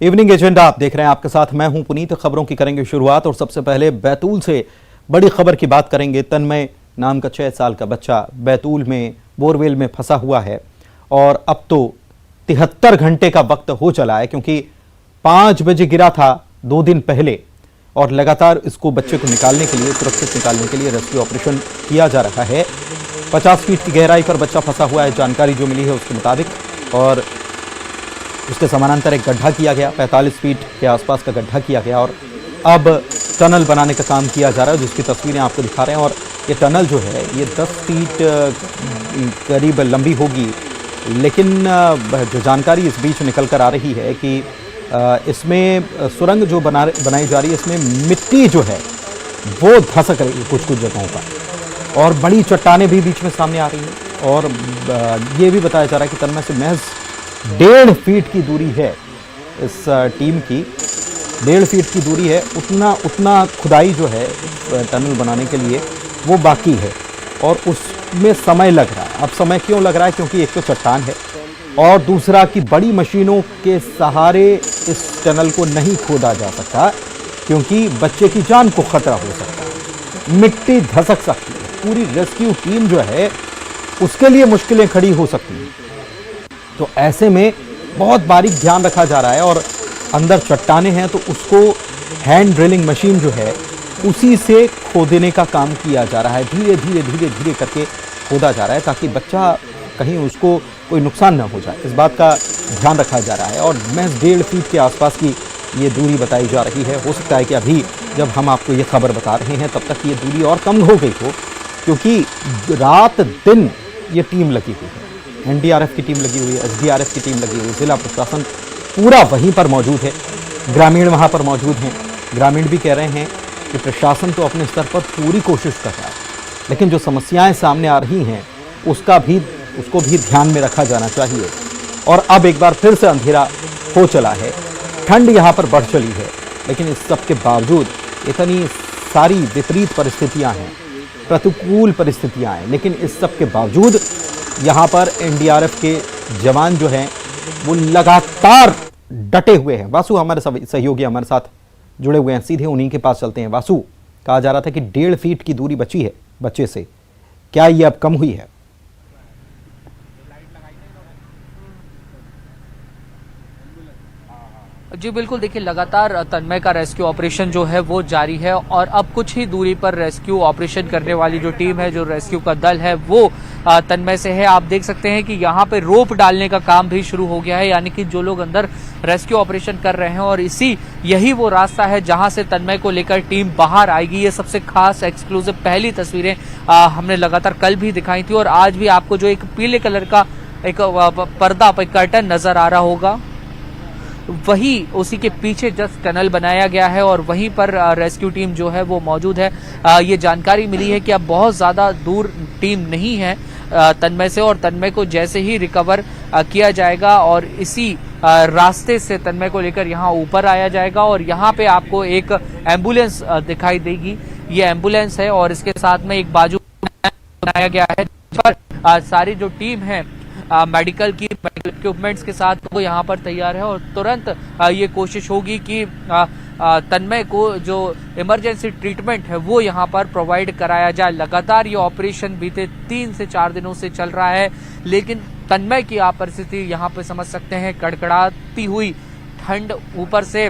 Evening agenda आप देख रहे हैं, आपके साथ मैं हूं पुनीत। खबरों की करेंगे शुरुआत और सबसे पहले बैतूल से बड़ी खबर की बात करेंगे। तन्मय नाम का 6 साल का बच्चा बैतूल में बोरवेल में फंसा हुआ है और अब तो 73 घंटे का वक्त हो चला है, क्योंकि 5 बजे गिरा था 2 दिन पहले और लगातार इसको बच्चे को निकालने के लिए, सुरक्षित निकालने के लिए रेस्क्यू ऑपरेशन किया जा रहा है। 50 फीट की गहराई पर बच्चा फंसा हुआ है, जानकारी जो मिली है उसके मुताबिक, और उसके समानांतर एक गड्ढा किया गया, 45 फीट के आसपास का गड्ढा किया गया और अब टनल बनाने का काम किया जा रहा है, जिसकी तस्वीरें आपको दिखा रहे हैं। और ये टनल जो है ये 10 फीट करीब लंबी होगी, लेकिन जो जानकारी इस बीच निकल कर आ रही है कि इसमें सुरंग जो बनाई जा रही है, इसमें मिट्टी जो है वो धसक रही है कुछ कुछ जगहों पर और बड़ी चट्टानें भी बीच में सामने आ रही हैं। और ये भी बताया जा रहा है कि तन्मय से महज 1.5 फीट की दूरी है इस टीम की, 1.5 फीट की दूरी है। उतना खुदाई जो है टनल बनाने के लिए वो बाकी है और उसमें समय लग रहा है। अब समय क्यों लग रहा है? क्योंकि एक तो चट्टान है और दूसरा कि बड़ी मशीनों के सहारे इस टनल को नहीं खोदा जा सकता, क्योंकि बच्चे की जान को खतरा हो सकता है, मिट्टी धसक सकती है। पूरी रेस्क्यू टीम जो है उसके लिए मुश्किलें खड़ी हो सकती हैं। तो ऐसे में बहुत बारीक ध्यान रखा जा रहा है और अंदर चट्टाने हैं तो उसको हैंड ड्रिलिंग मशीन जो है उसी से खोदने का काम किया जा रहा है। धीरे धीरे धीरे धीरे करके खोदा जा रहा है ताकि बच्चा कहीं उसको कोई नुकसान ना हो जाए, इस बात का ध्यान रखा जा रहा है। और महज 1.5 फीट के आसपास की ये दूरी बताई जा रही है। हो सकता है कि अभी जब हम आपको ये खबर बता रहे हैं तब तक ये दूरी और कम हो गई हो, क्योंकि रात दिन ये टीम लगी हुई है। एनडीआरएफ की टीम लगी हुई है, एसडीआरएफ की टीम लगी हुई है, जिला प्रशासन पूरा वहीं पर मौजूद है, ग्रामीण वहाँ पर मौजूद हैं। ग्रामीण भी कह रहे हैं कि प्रशासन तो अपने स्तर पर पूरी कोशिश कर रहा है, लेकिन जो समस्याएं सामने आ रही हैं उसको भी ध्यान में रखा जाना चाहिए। और अब एक बार फिर से अंधेरा हो चला है, ठंड यहाँ पर बढ़ चली है, लेकिन इस सब के बावजूद इतनी सारी विपरीत परिस्थितियाँ हैं, प्रतिकूल परिस्थितियाँ हैं, लेकिन इस सब के बावजूद यहाँ पर एनडीआरएफ के जवान जो हैं वो लगातार डटे हुए हैं। वासु हमारे सहयोगी हमारे साथ जुड़े हुए हैं, सीधे उन्हीं के पास चलते हैं। वासु, कहा जा रहा था कि 1.5 फीट की दूरी बची है बच्चे से, क्या ये अब कम हुई है? जी बिल्कुल, देखिए लगातार तन्मय का रेस्क्यू ऑपरेशन जो है वो जारी है और अब कुछ ही दूरी पर रेस्क्यू ऑपरेशन करने वाली जो टीम है, जो रेस्क्यू का दल है, वो तन्मय से है। आप देख सकते हैं कि यहाँ पे रोप डालने का काम भी शुरू हो गया है, यानी कि जो लोग अंदर रेस्क्यू ऑपरेशन कर रहे हैं और यही वो रास्ता है जहां से तन्मय को लेकर टीम बाहर आएगी। ये सबसे खास एक्सक्लूसिव पहली तस्वीरें हमने लगातार कल भी दिखाई थी और आज भी आपको जो एक पीले कलर का एक पर्दा, कर्टन नजर आ रहा होगा, वही उसी के पीछे जस्ट टनल बनाया गया है और वहीं पर रेस्क्यू टीम जो है वो मौजूद है। ये जानकारी मिली है कि अब बहुत ज्यादा दूर टीम नहीं है तन्मय से, और तन्मय को जैसे ही रिकवर किया जाएगा और इसी रास्ते से तन्मय को लेकर यहाँ ऊपर आया जाएगा और यहाँ पे आपको एक एम्बुलेंस दिखाई देगी। ये एम्बुलेंस है और इसके साथ में एक बाजू बनाया गया है पर सारी जो टीम है मेडिकल इक्विपमेंट्स के साथ वो यहाँ पर तैयार है और तुरंत ये कोशिश होगी कि तन्मय को जो इमरजेंसी ट्रीटमेंट है वो यहाँ पर प्रोवाइड कराया जाए। लगातार ये ऑपरेशन बीते 3 से 4 दिनों से चल रहा है, लेकिन तन्मय की आप परिस्थिति यहाँ पे समझ सकते हैं। कड़कड़ाती हुई ठंड, ऊपर से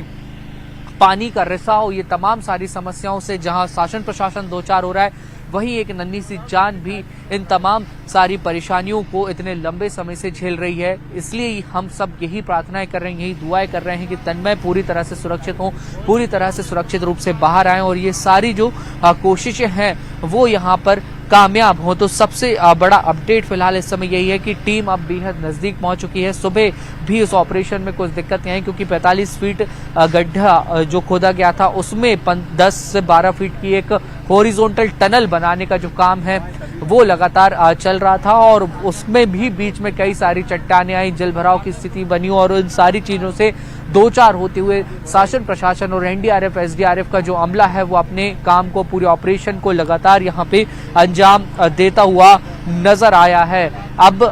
पानी का रिसाव, ये तमाम सारी समस्याओं से जहाँ शासन प्रशासन दो चार हो रहा है, वहीं एक नन्ही सी जान भी इन तमाम सारी परेशानियों को इतने लंबे समय से झेल रही है। इसलिए हम सब यही प्रार्थनाएं कर रहे हैं, यही दुआएं कर रहे हैं कि तन्मय पूरी तरह से सुरक्षित हो, पूरी तरह से सुरक्षित रूप से बाहर आए और ये सारी जो कोशिशें हैं वो यहाँ पर कामयाब हो। तो सबसे बड़ा अपडेट फिलहाल इस समय यही है कि टीम अब बेहद नजदीक पहुंच चुकी है। सुबह भी इस ऑपरेशन में कुछ दिक्कतें आई क्योंकि 45 फीट गड्ढा जो खोदा गया था उसमें 10 से 12 फीट की एक हॉरिजॉन्टल टनल बनाने का जो काम है वो लगातार चल रहा था और उसमें भी बीच में कई सारी चट्टानें आई, जलभराव की स्थिति बनी और इन सारी चीजों से दो चार होते हुए शासन प्रशासन और एनडीआरएफ एसडीआरएफ का जो अमला है वो अपने काम को, पूरे ऑपरेशन को लगातार यहाँ पे अंजाम देता हुआ नजर आया है। अब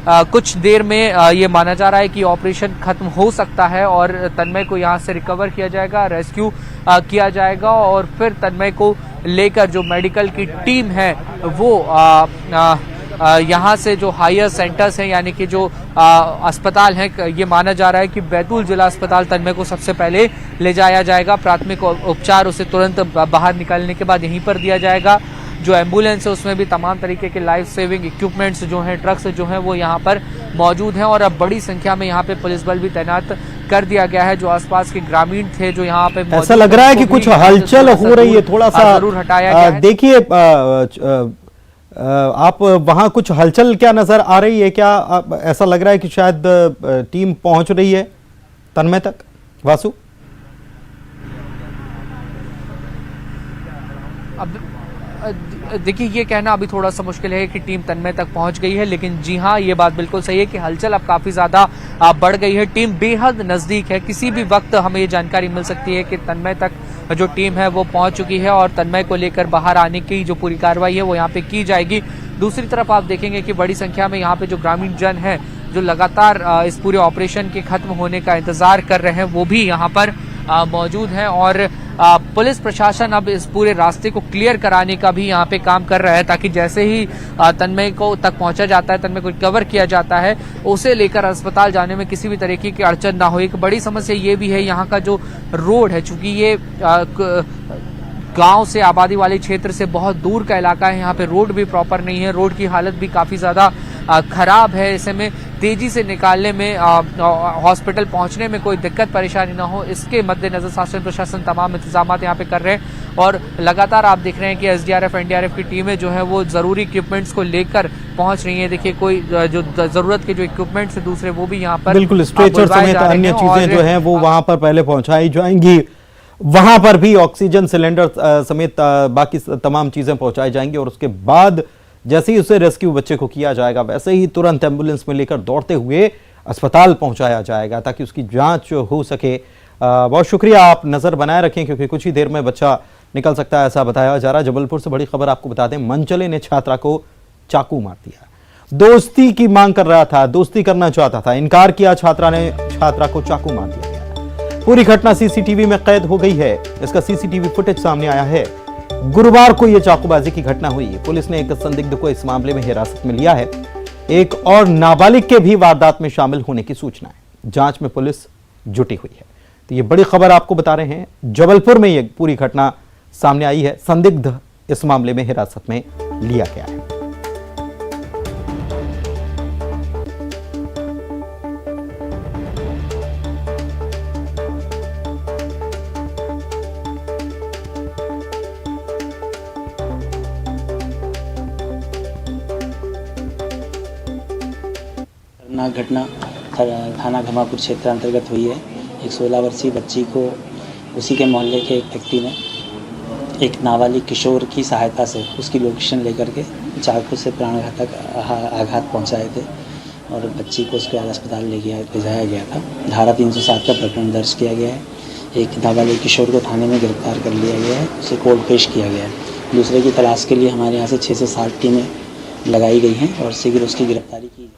कुछ देर में ये माना जा रहा है कि ऑपरेशन खत्म हो सकता है और तन्मय को यहाँ से रिकवर किया जाएगा, रेस्क्यू किया जाएगा और फिर तन्मय को लेकर जो मेडिकल की टीम है वो यहाँ से जो हायर सेंटर्स हैं यानी कि जो अस्पताल हैं, ये माना जा रहा है कि बैतूल जिला अस्पताल तन्मय को सबसे पहले ले जाया जाएगा। प्राथमिक उपचार उसे तुरंत बाहर निकालने के बाद यहीं पर दिया जाएगा। जो एम्बुलेंस है उसमें भी तमाम तरीके के लाइफ सेविंग इक्विपमेंट्स जो हैं, ट्रक्स जो हैं वो यहाँ पर मौजूद हैं और अब बड़ी संख्या में यहाँ पे पुलिस बल भी तैनात कर दिया गया है। जो आसपास के ग्रामीण थे जो यहाँ पे ऐसा लग रहा है कि कुछ हलचल हो रही है, थोड़ा सा जरूर हटाया गया है। देखिए आप वहां कुछ हलचल क्या नजर आ रही है? क्या ऐसा लग रहा है कि शायद टीम पहुंच रही है तन्मय तक? वासु, अब देखिए ये कहना अभी थोड़ा सा मुश्किल है कि टीम तन्मय तक पहुंच गई है, लेकिन जी हाँ ये बात बिल्कुल सही है कि हलचल अब काफी ज्यादा बढ़ गई है। टीम बेहद नजदीक है, किसी भी वक्त हमें ये जानकारी मिल सकती है कि तन्मय तक जो टीम है वो पहुंच चुकी है और तन्मय को लेकर बाहर आने की जो पूरी कार्रवाई है वो यहाँ पे की जाएगी। दूसरी तरफ आप देखेंगे कि बड़ी संख्या में यहाँ पे जो ग्रामीण जन है जो लगातार इस पूरे ऑपरेशन के खत्म होने का इंतजार कर रहे हैं वो भी यहाँ पर मौजूद हैं और पुलिस प्रशासन अब इस पूरे रास्ते को क्लियर कराने का भी यहाँ पे काम कर रहा है ताकि जैसे ही तन्मय को तक पहुंचा जाता है, तन्मय को रिकवर किया जाता है, उसे लेकर अस्पताल जाने में किसी भी तरीके की अड़चन ना हो। एक बड़ी समस्या ये भी है यहाँ का जो रोड है, चूंकि ये गांव से आबादी वाले क्षेत्र से बहुत दूर का इलाका है, यहाँ पे रोड भी प्रॉपर नहीं है, रोड की हालत भी काफी ज्यादा खराब है। ऐसे में तेजी से निकालने में हॉस्पिटल पहुंचने में कोई दिक्कत परेशानी ना हो, इसके मद्देनजर शासन प्रशासन तमाम इंतजाम यहाँ पे कर रहे हैं और लगातार आप देख रहे हैं कि एसडीआरएफ एनडीआरएफ की टीमें जो है वो जरूरी इक्विपमेंट्स को लेकर पहुंच रही है। देखिए कोई जो जरूरत के जो इक्विपमेंट्स है दूसरे वो भी यहाँ पर बिल्कुल स्ट्रेचर समेत अन्य चीजें जो है वो वहां पर पहले पहुंचाई जाएंगी, वहां पर भी ऑक्सीजन सिलेंडर समेत बाकी तमाम चीजें पहुंचाई जाएंगी और उसके बाद जैसे ही उसे रेस्क्यू बच्चे को किया जाएगा वैसे ही तुरंत एम्बुलेंस में लेकर दौड़ते हुए अस्पताल पहुंचाया जाएगा ताकि उसकी जांच हो सके। बहुत शुक्रिया, आप नजर बनाए रखें क्योंकि कुछ ही देर में बच्चा निकल सकता है ऐसा बताया जा रहा है। जबलपुर से बड़ी खबर आपको बता दें, मनचले ने छात्रा को चाकू मार दिया। दोस्ती की मांग कर रहा था, दोस्ती करना चाहता था, इनकार किया, छात्रा ने छात्रा को चाकू मार दिया। पूरी घटना सीसीटीवी में कैद हो गई है, इसका सीसीटीवी फुटेज सामने आया है। गुरुवार को यह चाकूबाजी की घटना हुई। पुलिस ने एक संदिग्ध को इस मामले में हिरासत में लिया है। एक और नाबालिग के भी वारदात में शामिल होने की सूचना है, जांच में पुलिस जुटी हुई है। तो ये बड़ी खबर आपको बता रहे हैं, जबलपुर में यह पूरी घटना सामने आई है। संदिग्ध इस मामले में हिरासत में लिया गया है। घटना थाना घमापुर क्षेत्र अंतर्गत हुई है। एक 16 वर्षीय बच्ची को उसी के मोहल्ले के एक व्यक्ति ने एक नाबालिग किशोर की सहायता से उसकी लोकेशन लेकर के चाकू से प्राणघातक आघात पहुंचाए थे और बच्ची को उसके अस्पताल ले जाया गया था। धारा 307 का प्रकरण दर्ज किया गया है। एक नाबालिग किशोर को थाने में गिरफ्तार कर लिया गया है, उसे कोर्ट पेश किया गया है। दूसरे की तलाश के लिए हमारे यहाँ से 6 से 7 टीमें लगाई गई हैं और शीघ्र उसकी गिरफ्तारी की।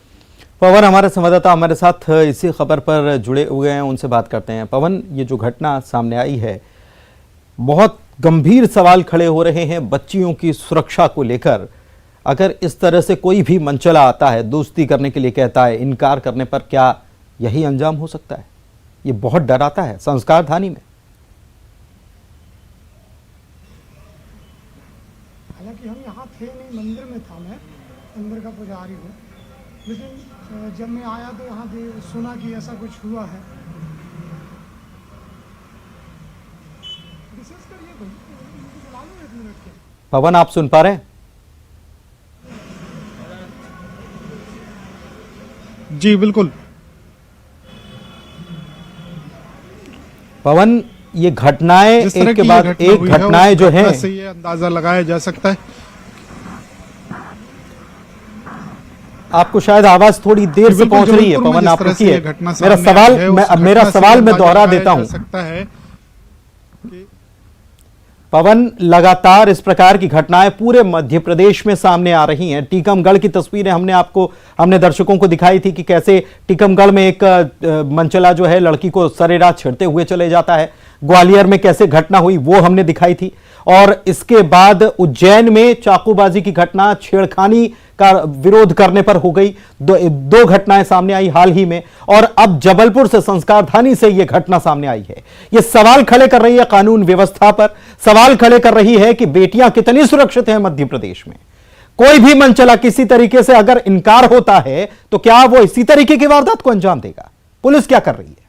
पवन हमारे संवाददाता हमारे साथ इसी खबर पर जुड़े हुए हैं, उनसे बात करते हैं। पवन, ये जो घटना सामने आई है, बहुत गंभीर सवाल खड़े हो रहे हैं बच्चियों की सुरक्षा को लेकर। अगर इस तरह से कोई भी मनचला आता है, दोस्ती करने के लिए कहता है, इनकार करने पर क्या यही अंजाम हो सकता है? ये बहुत डराता है संस्कारधानी में। हालांकि हम यहाँ थे नहीं, मंदिर में था, मैं अंदर का पुजारी हूँ, लेकिन जब मैं आया तो यहाँ सुना कि ऐसा कुछ हुआ है। पवन, आप सुन पा रहे हैं? जी बिल्कुल पवन, ये घटनाएं एक के बाद एक घटनाएं जो हैं, से ये अंदाजा लगाया जा सकता है। आपको शायद आवाज थोड़ी देर से पहुंच रही है। पवन, आप रुकिए, मेरा सवाल मैं दोहरा देता हूं। पवन, लगातार इस प्रकार की घटनाएं पूरे मध्य प्रदेश में सामने आ रही हैं। टीकमगढ़ की तस्वीरें हमने दर्शकों को दिखाई थी कि कैसे टीकमगढ़ में एक मनचला जो है लड़की को सरेराह छेड़ते हुए चले जाता है। ग्वालियर में कैसे घटना हुई वो हमने दिखाई थी, और इसके बाद उज्जैन में चाकूबाजी की घटना, छेड़खानी का विरोध करने पर हो गई। दो घटनाएं सामने आई हाल ही में, और अब जबलपुर से, संस्कारधानी से यह घटना सामने आई है। यह सवाल खड़े कर रही है कानून व्यवस्था पर, सवाल खड़े कर रही है कि बेटियां कितनी सुरक्षित हैं मध्य प्रदेश में। कोई भी मनचला किसी तरीके से अगर इनकार होता है तो क्या वो इसी तरीके की वारदात को अंजाम देगा? पुलिस क्या कर रही है?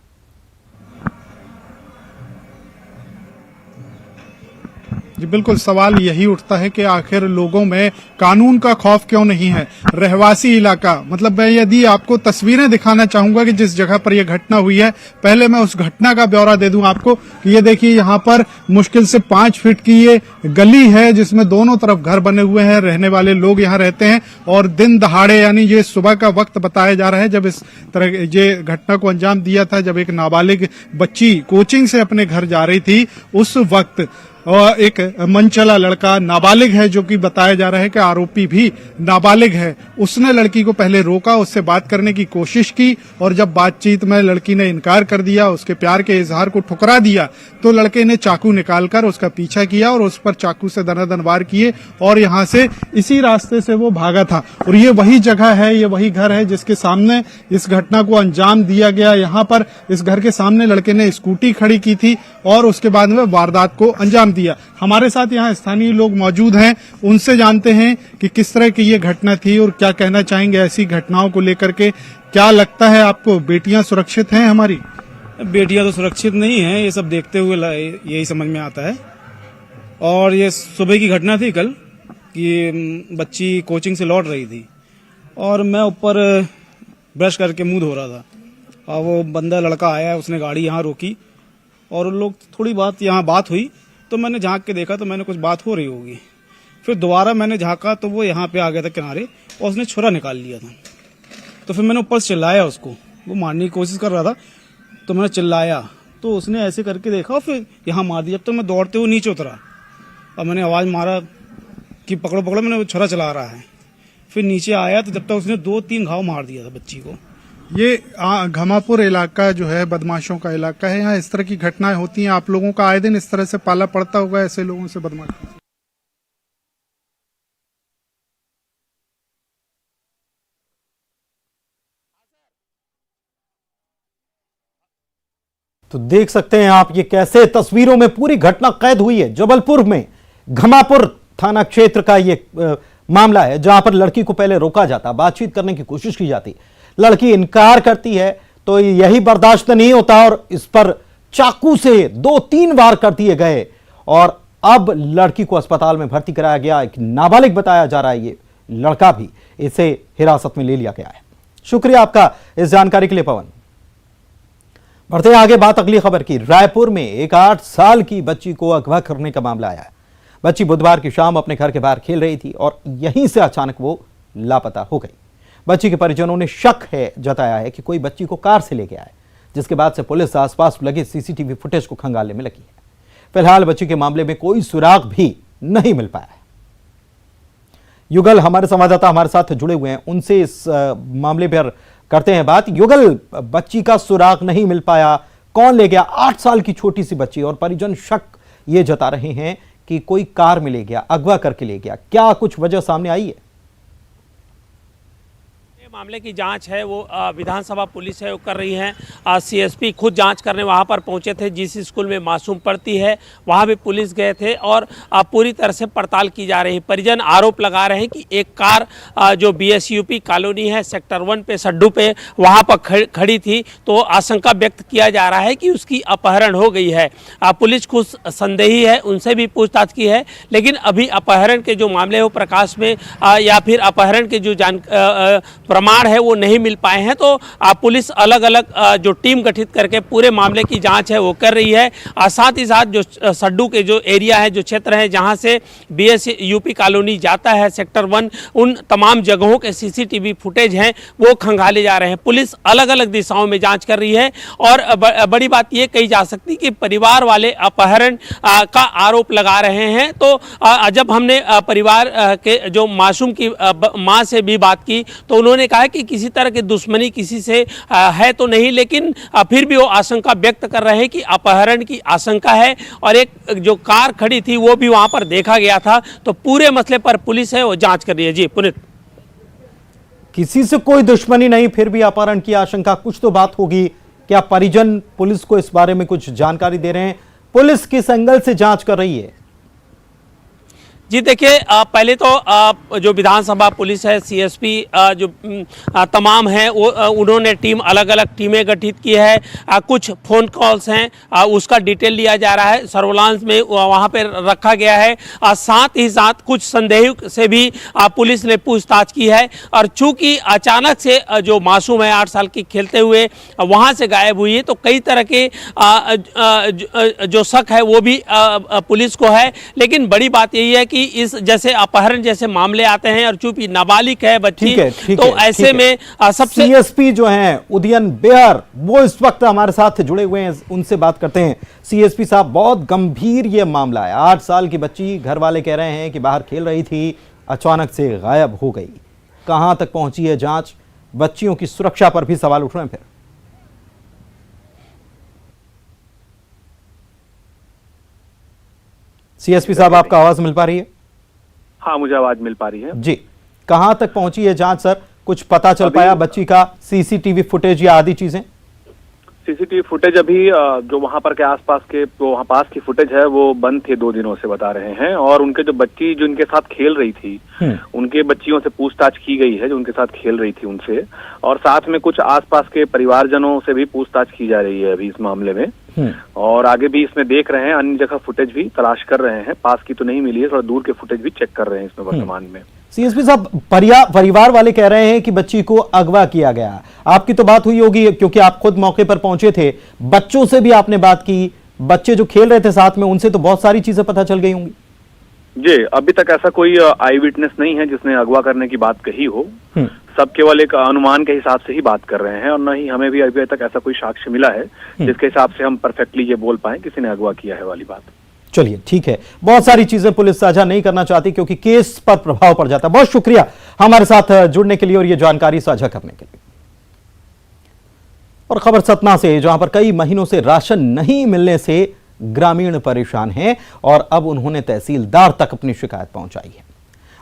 जी बिल्कुल, सवाल यही उठता है कि आखिर लोगों में कानून का खौफ क्यों नहीं है। रहवासी इलाका, मतलब मैं यदि आपको तस्वीरें दिखाना चाहूंगा कि जिस जगह पर यह घटना हुई है, पहले मैं उस घटना का ब्यौरा दे दूं आपको कि ये देखिए यहाँ पर मुश्किल से 5 फीट की ये गली है जिसमें दोनों तरफ घर बने हुए हैं, रहने वाले लोग यहाँ रहते हैं, और दिन दहाड़े यानी ये सुबह का वक्त बताया जा रहा है जब इस तरह ये घटना को अंजाम दिया था, जब एक नाबालिग बच्ची कोचिंग से अपने घर जा रही थी, उस वक्त और एक मनचला लड़का नाबालिग है, जो कि बताया जा रहा है कि आरोपी भी नाबालिग है, उसने लड़की को पहले रोका, उससे बात करने की कोशिश की, और जब बातचीत में लड़की ने इनकार कर दिया, उसके प्यार के इजहार को ठुकरा दिया, तो लड़के ने चाकू निकालकर उसका पीछा किया और उस पर चाकू से दनादन वार किए, और यहाँ से इसी रास्ते से वो भागा था। और ये वही जगह है, ये वही घर है जिसके सामने इस घटना को अंजाम दिया गया। यहाँ पर इस घर के सामने लड़के ने स्कूटी खड़ी की थी और उसके बाद में वारदात को अंजाम दिया। हमारे साथ यहाँ स्थानीय लोग मौजूद हैं, उनसे जानते हैं कि किस तरह की ये घटना थी और क्या कहना चाहेंगे ऐसी घटनाओं को लेकर के। क्या लगता है आपको, बेटियां सुरक्षित हैं हमारी? बेटियां तो सुरक्षित नहीं हैं, ये सब देखते हुए यही समझ में आता है। और ये सुबह की घटना थी कल कि बच्ची कोचिंग से लौट रही थी और मैं ऊपर ब्रश करके मुंह धो रहा था, और वो बंदा लड़का आया, उसने गाड़ी यहाँ रोकी और उन लोग थोड़ी यहाँ बात हुई, तो मैंने झांक के देखा तो मैंने कुछ बात हो रही होगी। फिर दोबारा मैंने झांका तो वो यहाँ पे आ गया था किनारे, और उसने छुरा निकाल लिया था। तो फिर मैंने ऊपर से चिल्लाया उसको, वो मारने की कोशिश कर रहा था, तो मैंने चिल्लाया तो उसने ऐसे करके देखा और फिर यहाँ मार दिया। जब तक मैं दौड़ते हुए नीचे उतरा और मैंने आवाज़ मारा कि पकड़ो पकड़ो, मैंने वो छुरा चला रहा है। फिर नीचे आया तो जब तक उसने 2-3 घाव मार दिया था बच्ची को। ये घमापुर इलाका जो है बदमाशों का इलाका है, यहाँ इस तरह की घटनाएं होती हैं। आप लोगों का आए दिन इस तरह से पाला पड़ता होगा ऐसे लोगों से, बदमाश? तो देख सकते हैं आप ये कैसे तस्वीरों में पूरी घटना कैद हुई है। जबलपुर में घमापुर थाना क्षेत्र का ये मामला है, जहां पर लड़की को पहले रोका जाता, बातचीत करने की कोशिश की जाती, लड़की इनकार करती है तो यही बर्दाश्त नहीं होता और इस पर चाकू से 2-3 वार कर दिए गए, और अब लड़की को अस्पताल में भर्ती कराया गया। एक नाबालिग बताया जा रहा है ये लड़का भी, इसे हिरासत में ले लिया गया है। शुक्रिया आपका इस जानकारी के लिए पवन। बढ़ते आगे बात अगली खबर की। रायपुर में एक 8 साल की बच्ची को अगवा करने का मामला आया है। बच्ची बुधवार की शाम अपने घर के बाहर खेल रही थी और यहीं से अचानक वो लापता हो गई। बच्ची के परिजनों ने शक जताया है कि कोई बच्ची को कार से ले गया है, जिसके बाद से पुलिस आसपास लगे सीसीटीवी फुटेज को खंगालने में लगी है। फिलहाल बच्ची के मामले में कोई सुराग भी नहीं मिल पाया है। युगल हमारे संवाददाता हमारे साथ जुड़े हुए हैं, उनसे इस मामले पर करते हैं बात। युगल, बच्ची का सुराग नहीं मिल पाया, कौन ले गया? 8 साल की छोटी सी बच्ची, और परिजन शक ये जता रहे हैं कि कोई कार में ले गया, अगवा करके ले गया। क्या कुछ वजह सामने आई है? मामले की जांच है वो विधानसभा पुलिस है वो कर रही है। सीएसपी खुद जांच करने वहां पर पहुंचे थे, जिस स्कूल में मासूम पढ़ती है वहां भी पुलिस गए थे और पूरी तरह से पड़ताल की जा रही है। परिजन आरोप लगा रहे हैं कि एक कार जो बीएसयूपी कॉलोनी है सेक्टर 1 पे सड्डू पे वहां पर खड़ी थी, तो आशंका व्यक्त किया जा रहा है कि उसकी अपहरण हो गई है। पुलिस खुद संदेही है, उनसे भी पूछताछ की है, लेकिन अभी अपहरण के जो मामले हो प्रकाश में या फिर अपहरण के जो प्रमाण है वो नहीं मिल पाए हैं। तो पुलिस अलग अलग जो टीम गठित करके पूरे मामले की जांच है वो कर रही है। साथ ही साथ जो सड्डू के जो एरिया है, जो क्षेत्र है जहां से BS यूपी कॉलोनी जाता है सेक्टर 1, उन तमाम जगहों के CCTV फुटेज हैं वो खंगाले जा रहे हैं। पुलिस अलग अलग दिशाओं में जांच कर रही है और बड़ी बात ये कही जा सकती कि परिवार वाले अपहरण का आरोप लगा रहे हैं। तो जब हमने परिवार के जो मासूम की मां से भी बात की तो उन्होंने कहा कि किसी तरह की दुश्मनी किसी से है तो नहीं, लेकिन फिर भी वो आशंका व्यक्त कर रहे हैं कि अपहरण की आशंका है और एक जो कार खड़ी थी वो भी वहां पर देखा गया था। तो पूरे मसले पर पुलिस है वो जांच कर रही है। जी पुनीत। किसी से कोई दुश्मनी नहीं, फिर भी अपहरण की आशंका, कुछ तो बात होगी। क्या परिजन पुलिस को इस बारे में कुछ जानकारी दे रहे हैं? पुलिस किस एंगल से जांच कर रही है? जी देखिए, पहले तो जो विधानसभा पुलिस है, CSP जो तमाम हैं वो उन्होंने टीम अलग अलग टीमें गठित की है। कुछ फ़ोन कॉल्स हैं उसका डिटेल लिया जा रहा है, सर्विलांस में वहाँ पर रखा गया है। साथ ही साथ कुछ संदेह से भी पुलिस ने पूछताछ की है। और चूंकि अचानक से जो मासूम है 8 साल की खेलते हुए वहाँ से गायब हुई है, तो कई तरह के जो शक है वो भी पुलिस को है। लेकिन बड़ी बात यही है कि इस जैसे अपहरण जैसे मामले आते हैं और चूंकि नाबालिग है बच्ची, तो ऐसे में सबसे CSP जो हैं उदयन बेहर वो इस वक्त हमारे साथ जुड़े हुए हैं, उनसे बात करते हैं। CSP साहब, बहुत गंभीर ये मामला है। 8 साल की बच्ची, घर वाले कह रहे हैं कि बाहर खेल रही थी, अचानक से गायब हो गई। कहां तक पहुंची है जांच? बच्चियों की सुरक्षा पर भी सवाल उठ रहे हैं। फिर CSP साहब, आपका आवाज मिल पा रही है? हाँ, मुझे आवाज मिल पा रही है जी। कहां तक पहुंची है जांच सर? कुछ पता चल पाया बच्ची का? CCTV फुटेज या आदि चीजें? CCTV फुटेज अभी जो वहां पर के आसपास के वहां पास की फुटेज है वो बंद थे, 2 दिनों से बता रहे हैं। और उनके जो बच्ची जो उनके साथ खेल रही थी, उनके बच्चियों से पूछताछ की गई है जो उनके साथ खेल रही थी उनसे। और साथ में कुछ आसपास के परिवारजनों से भी पूछताछ की जा रही है अभी इस मामले में। और आगे भी इसमें देख रहे हैं, अन्य जगह फुटेज भी तलाश कर रहे हैं। पास की तो नहीं मिली है, थोड़ा दूर के फुटेज भी चेक कर रहे हैं इसमें वर्तमान में। CSP साहब, परिवार वाले कह रहे हैं कि बच्ची को अगवा किया गया। आपकी तो बात हुई होगी क्योंकि आप खुद मौके पर पहुंचे थे। बच्चों से भी आपने बात की, बच्चे जो खेल रहे थे साथ में, उनसे तो बहुत सारी चीजें पता चल गई होंगी। जी, अभी तक ऐसा कोई आई विटनेस नहीं है जिसने अगवा करने की बात कही हो। सब केवल एक अनुमान के हिसाब से ही बात कर रहे हैं और न ही हमें भी अभी तक ऐसा कोई साक्ष्य मिला है जिसके हिसाब से हम परफेक्टली ये बोल पाए किसी ने अगवा किया है वाली बात। चलिए ठीक है, बहुत सारी चीजें पुलिस साझा नहीं करना चाहती क्योंकि केस पर प्रभाव पड़ जाता है। बहुत शुक्रिया हमारे साथ जुड़ने के लिए और ये जानकारी साझा करने के लिए। और खबर सतना से, जहां पर कई महीनों से राशन नहीं मिलने से ग्रामीण परेशान हैं और अब उन्होंने तहसीलदार तक अपनी शिकायत पहुंचाई है।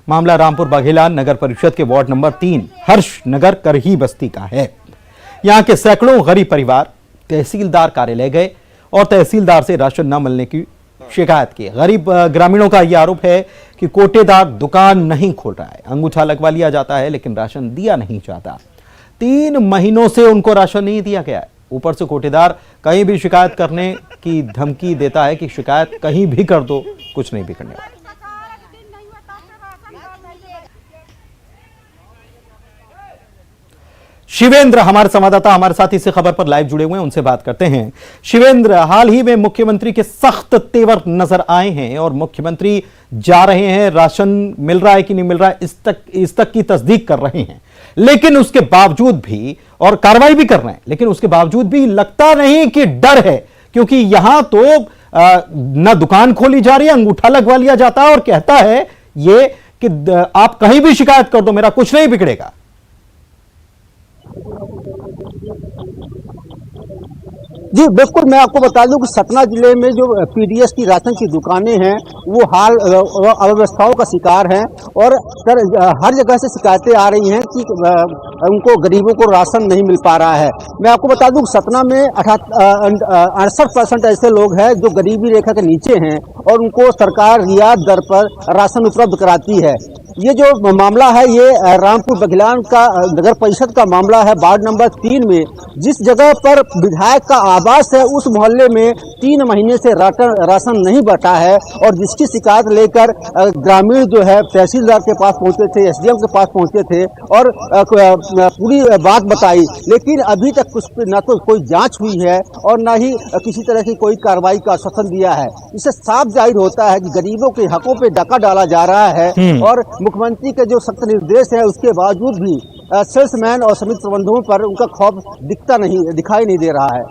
मामला रामपुर बघेला नगर परिषद के वार्ड नंबर 3 हर्ष नगर करही बस्ती का है। यहां के सैकड़ों गरीब परिवार तहसीलदार कार्यालय गए और तहसीलदार से राशन न मिलने की शिकायत की। गरीब ग्रामीणों का यह आरोप है कि कोटेदार दुकान नहीं खोल रहा है, अंगूठा लगवा लिया जाता है लेकिन राशन दिया नहीं जाता। 3 महीनों से उनको राशन नहीं दिया गया है। ऊपर से कोटेदार कहीं भी शिकायत करने की धमकी देता है कि शिकायत कहीं भी कर दो, कुछ नहीं बिगड़ने वाला। शिवेंद्र हमारे संवाददाता हमारे साथ इसी खबर पर लाइव जुड़े हुए हैं, उनसे बात करते हैं। शिवेंद्र, हाल ही में मुख्यमंत्री के सख्त तेवर नजर आए हैं और मुख्यमंत्री जा रहे हैं, राशन मिल रहा है कि नहीं मिल रहा है इस तक की तस्दीक कर रहे हैं, लेकिन उसके बावजूद भी, और कार्रवाई भी कर रहे हैं, लेकिन उसके बावजूद भी लगता नहीं कि डर है, क्योंकि यहां तो न दुकान खोली जा रही है, अंगूठा लगवा लिया जाता है और कहता है ये कि आप कहीं भी शिकायत कर दो, मेरा कुछ नहीं बिगड़ेगा। जी बिल्कुल, मैं आपको बता दूं कि सतना जिले में जो PDS की राशन की दुकानें हैं वो हाल अव्यवस्थाओं का शिकार हैं और सर हर जगह से शिकायतें आ रही हैं कि उनको गरीबों को राशन नहीं मिल पा रहा है। मैं आपको बता दूं कि सतना में 68% ऐसे लोग हैं जो गरीबी रेखा के नीचे हैं और उनको सरकार रियायत दर पर राशन उपलब्ध कराती है। ये जो मामला है ये रामपुर बघेलान का नगर परिषद का मामला है, वार्ड नंबर 3 में। जिस जगह पर विधायक का आवास है उस मोहल्ले में 3 महीने से राशन नहीं बटा है और जिसकी शिकायत लेकर ग्रामीण जो है तहसीलदार के पास पहुंचे थे, एसडीएम के पास पहुंचे थे और पूरी बात बताई, लेकिन अभी तक कुछ न तो कोई जांच हुई है और न ही किसी तरह की कोई कार्रवाई का आश्वासन दिया है। इससे साफ जाहिर होता है कि गरीबों के हकों पे डाका डाला जा रहा है और मुख्यमंत्री के जो सख्त निर्देश है उसके बावजूद भी सेल्समैन और समिति प्रबंधकों पर उनका खौफ दिखाई नहीं दे रहा है।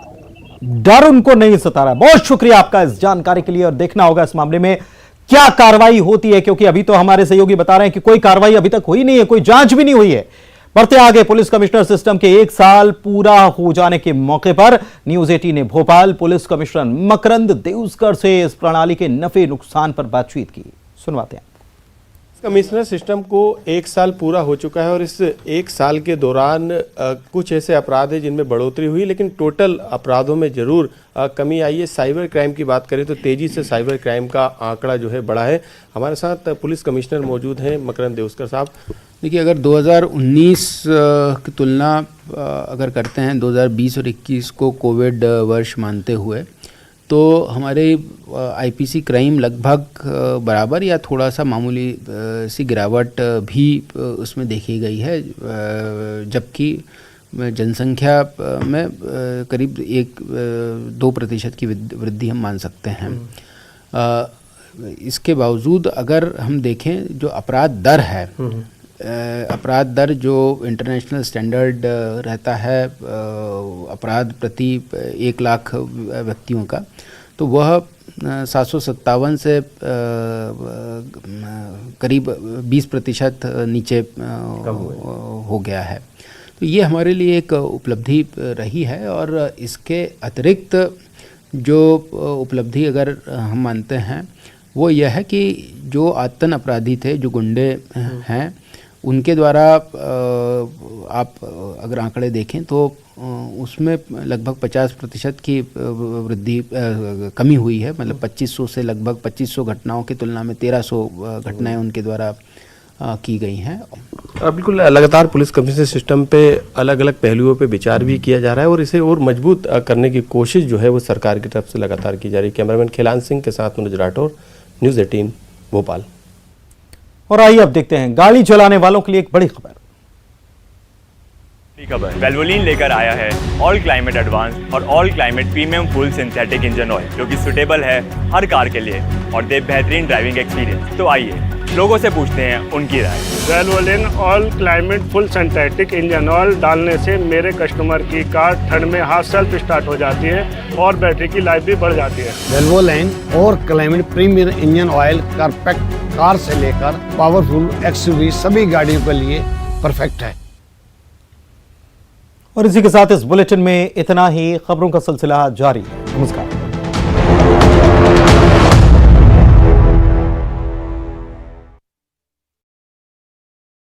डर उनको नहीं सता रहा। बहुत शुक्रिया आपका इस जानकारी के लिए और देखना होगा इस मामले में क्या कार्रवाई होती है, क्योंकि अभी तो हमारे सहयोगी बता रहे हैं कि कोई कार्रवाई अभी तक हुई नहीं है, कोई जांच भी नहीं हुई है। बढ़ते आगे, पुलिस कमिश्नर सिस्टम के 1 साल पूरा हो जाने के मौके पर न्यूज 18 ने भोपाल पुलिस कमिश्नर मकरंद देउस्कर से इस प्रणाली के नफे नुकसान पर बातचीत की। सुनवाते हैं। कमिश्नर सिस्टम को 1 साल पूरा हो चुका है और इस 1 साल के दौरान कुछ ऐसे अपराध हैं जिनमें बढ़ोतरी हुई, लेकिन टोटल अपराधों में जरूर कमी आई है। साइबर क्राइम की बात करें तो तेजी से साइबर क्राइम का आंकड़ा जो है बढ़ा है। हमारे साथ पुलिस कमिश्नर मौजूद हैं मकरंद देउस्कर साहब। देखिए, अगर 2019 की तुलना अगर करते हैं 2020 और 21 को कोविड वर्ष मानते हुए, तो हमारे आईपीसी क्राइम लगभग बराबर या थोड़ा सा मामूली सी गिरावट भी उसमें देखी गई है, जबकि जनसंख्या में करीब 1-2% की वृद्धि हम मान सकते हैं। इसके बावजूद अगर हम देखें जो अपराध दर है, अपराध दर जो इंटरनेशनल स्टैंडर्ड रहता है अपराध प्रति 1 लाख व्यक्तियों का, तो वह 757 से करीब 20% नीचे हो गया है। तो ये हमारे लिए एक उपलब्धि रही है और इसके अतिरिक्त जो उपलब्धि अगर हम मानते हैं वो यह है कि जो आतन अपराधी थे, जो गुंडे हैं, उनके द्वारा आप अगर आंकड़े देखें तो उसमें लगभग 50% की वृद्धि कमी हुई है। मतलब 2500 से लगभग 2500 घटनाओं की तुलना में 1300 घटनाएं उनके द्वारा की गई हैं। बिल्कुल, लगातार पुलिस कमिश्नर सिस्टम पे अलग अलग पहलुओं पे विचार भी किया जा रहा है और इसे और मजबूत करने की कोशिश जो है वो सरकार की तरफ से लगातार की जा रही है। कैमरामैन खिलान सिंह के साथ मनोज राठौर, न्यूज़ 18 भोपाल। और आइए अब देखते हैं गाड़ी चलाने वालों के लिए एक बड़ी खबर। वेल्वोलिन लेकर आया है ऑल क्लाइमेट एडवांस और all climate premium full synthetic engine oil, जो कि सुटेबल है हर कार के लिए और दे बेहतरीन ड्राइविंग एक्सपीरियंस। तो आइए लोगों से पूछते हैं उनकी राय। Valvoline all climate full synthetic engine oil डालने से मेरे कस्टमर की कार ठंड में हाथ सेल्फ स्टार्ट हो जाती है और बैटरी की लाइफ भी बढ़ जाती है। वेल्वोलिन और climate premium engine oil perfect car से लेकर पावरफुल एक्सयूवी सभी गाड़ियों के लिए परफेक्ट है। और इसी के साथ इस बुलेटिन में इतना ही। खबरों का सिलसिला जारी है। नमस्कार।